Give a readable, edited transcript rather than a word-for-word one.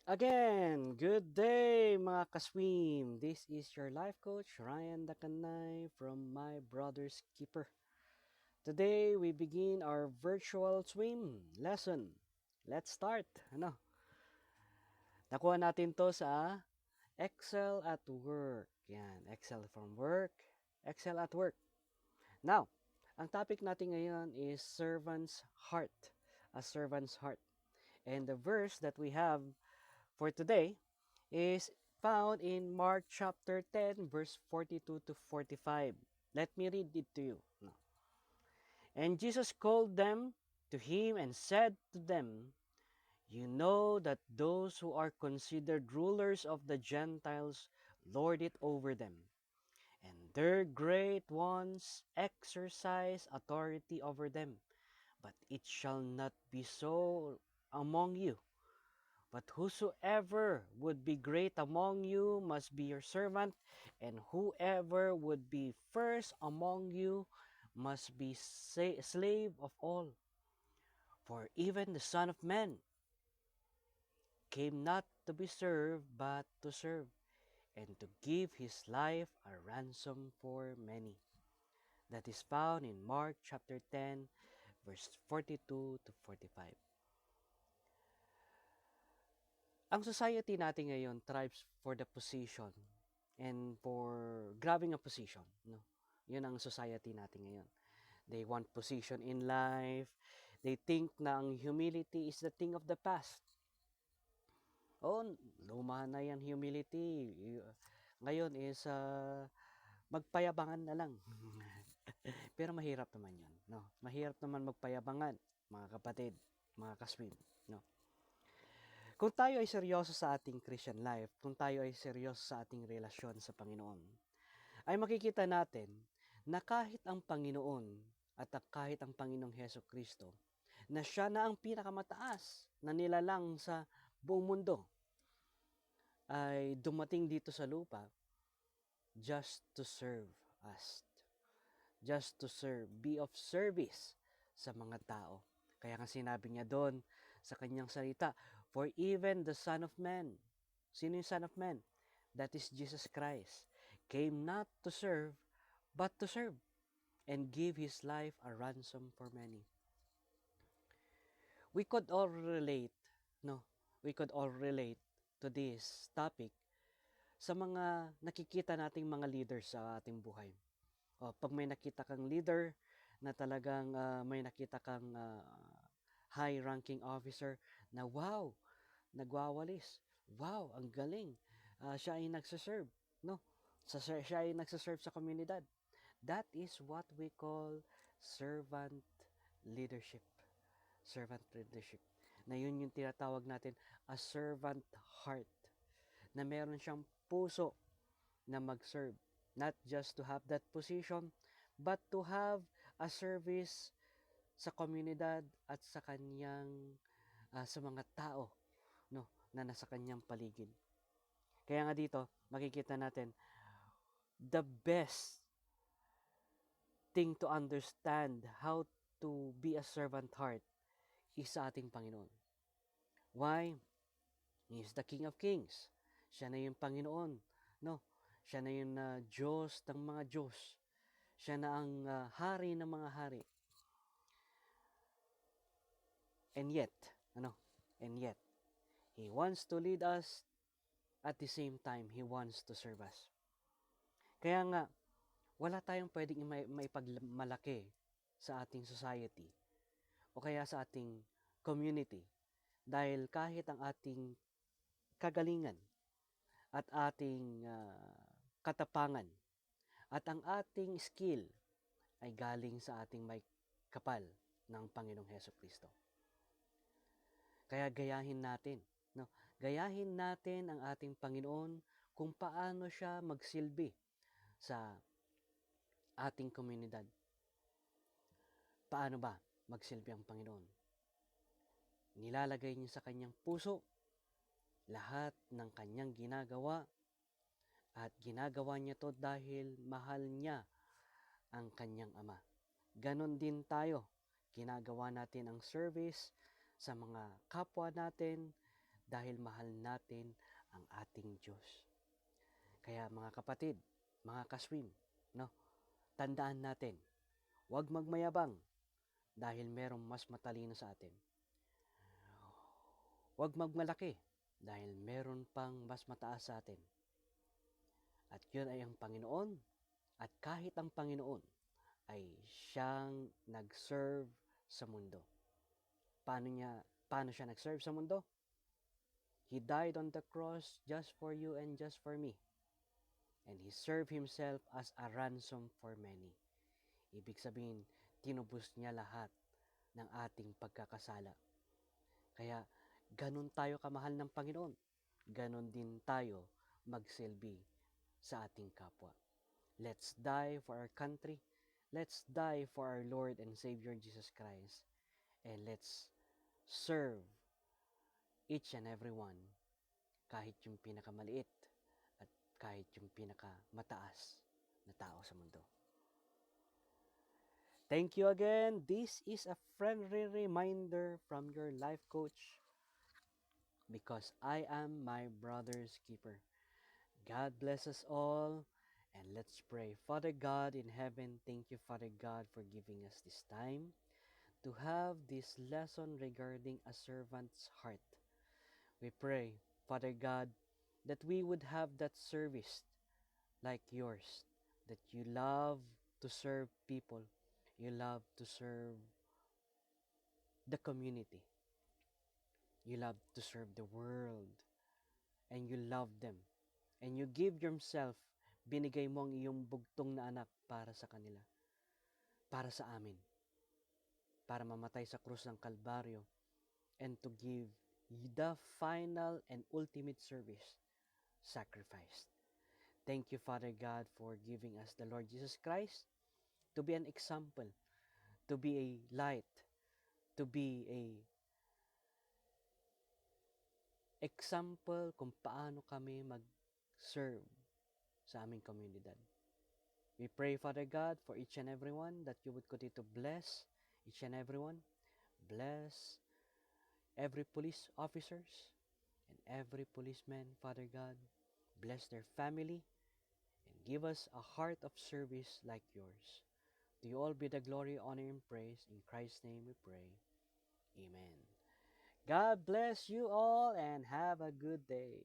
Again, good day mga kaswim. This is your life coach, Ryan Dakanay from My Brother's Keeper. Today, we begin our virtual swim lesson. Let's start. Nakuha natin to sa Excel at Work. Yan, Excel from Work, Excel at Work. Now, ang topic natin ngayon is servant's heart. A servant's heart. And the verse that we have for today is found in Mark chapter 10, verse 42 to 45. Let me read it to you. No. And Jesus called them to him and said to them, "You know that those who are considered rulers of the Gentiles lord it over them, and their great ones exercise authority over them. But it shall not be so among you. But whosoever would be great among you must be your servant, and whoever would be first among you must be slave of all. For even the Son of Man came not to be served, but to serve, and to give his life a ransom for many." That is found in Mark chapter 10, verse 42 to 45. Ang society natin ngayon thrives for the position and for grabbing a position. No? Yun ang society natin ngayon. They want position in life. They think na ang humility is the thing of the past. Oh, luma na yan humility. Ngayon is magpayabangan na lang. Pero mahirap naman yun. No? Mahirap naman magpayabangan, mga kapatid, mga kaswim. No? Kung tayo ay seryoso sa ating Christian life, kung tayo ay seryoso sa ating relasyon sa Panginoon, ay makikita natin na kahit ang Panginoon at kahit ang Panginoong Heso Kristo, na siya na ang pinakamataas na nilalang sa buong mundo, ay dumating dito sa lupa just to serve us. Just to serve, be of service sa mga tao. Kaya nga sinabi niya doon sa kanyang salita, "For even the Son of Man," sino yung Son of Man? That is Jesus Christ, "came not to serve, but to serve, and give His life a ransom for many." We could all relate, no? We could all relate to this topic sa mga nakikita nating mga leaders sa ating buhay. Pag may nakita kang leader na talagang may nakita kang high-ranking officer na wow, nagwawalis. Wow, ang galing. Siya ay nagsaserve, no? Siya ay nagsaserve sa komunidad. That is what we call servant leadership. Servant leadership. Na yun yung tinatawag natin a servant heart. Na meron siyang puso na mag-serve. Not just to have that position, but to have a service sa komunidad at sa kanyang sa mga tao, no, na nasa kanyang paligid. Kaya nga dito makikita natin the best thing to understand how to be a servant heart is sa ating Panginoon. Why? He is the King of Kings. Siya na yung Panginoon, no? Siya na yung Diyos ng mga Diyos. Siya na ang hari ng mga hari. And yet, He wants to lead us, at the same time, He wants to serve us. Kaya nga, wala tayong pwedeng maipagmalaki sa ating society o kaya sa ating community dahil kahit ang ating kagalingan at ating katapangan at ang ating skill ay galing sa ating may kapal ng Panginoong Heso Kristo. Kaya gayahin natin, no? Gayahin natin ang ating Panginoon kung paano siya magsilbi sa ating komunidad. Paano ba magsilbi ang Panginoon? Nilalagay niya sa kanyang puso lahat ng kanyang ginagawa at ginagawa niya to dahil mahal niya ang kanyang Ama. Ganon din tayo. Ginagawa natin ang service sa mga kapwa natin dahil mahal natin ang ating Diyos. Kaya mga kapatid, mga kaswim, no, tandaan natin, huwag magmayabang dahil merong mas matalino sa atin. Huwag magmalaki dahil meron pang mas mataas sa atin. At yun ay ang Panginoon. At kahit ang Panginoon ay siyang nag-serve sa mundo. Paano siya nag-serve sa mundo? He died on the cross just for you and just for me. And He served Himself as a ransom for many. Ibig sabihin, tinubos niya lahat ng ating pagkakasala. Kaya, ganun tayo kamahal ng Panginoon. Ganun din tayo magsilbi sa ating kapwa. Let's die for our country. Let's die for our Lord and Savior Jesus Christ. And let's serve each and every one, kahit yung pinakamaliit at kahit yung pinakamataas na tao sa mundo. Thank you again. This is a friendly reminder from your life coach, because I am my brother's keeper. God bless us all, and let's pray. Father God in heaven, thank you, Father God, for giving us this time to have this lesson regarding a servant's heart. We pray, Father God, that we would have that service like yours, that you love to serve people, you love to serve the community, you love to serve the world, and you love them, and you give yourself, binigay mo ang iyong bugtong na anak para sa kanila, para sa amin, para mamatay sa krus ng Kalbaryo, and to give the final and ultimate service, sacrifice. Thank you, Father God, for giving us the Lord Jesus Christ to be an example, to be a light, to be a example kung paano kami mag-serve sa aming komunidad. We pray, Father God, for each and every one, that you would continue to bless each and every one. Bless every police officers and every policeman, Father God. Bless their family and give us a heart of service like yours. To you all be the glory, honor, and praise. In Christ's name we pray. Amen. God bless you all and have a good day.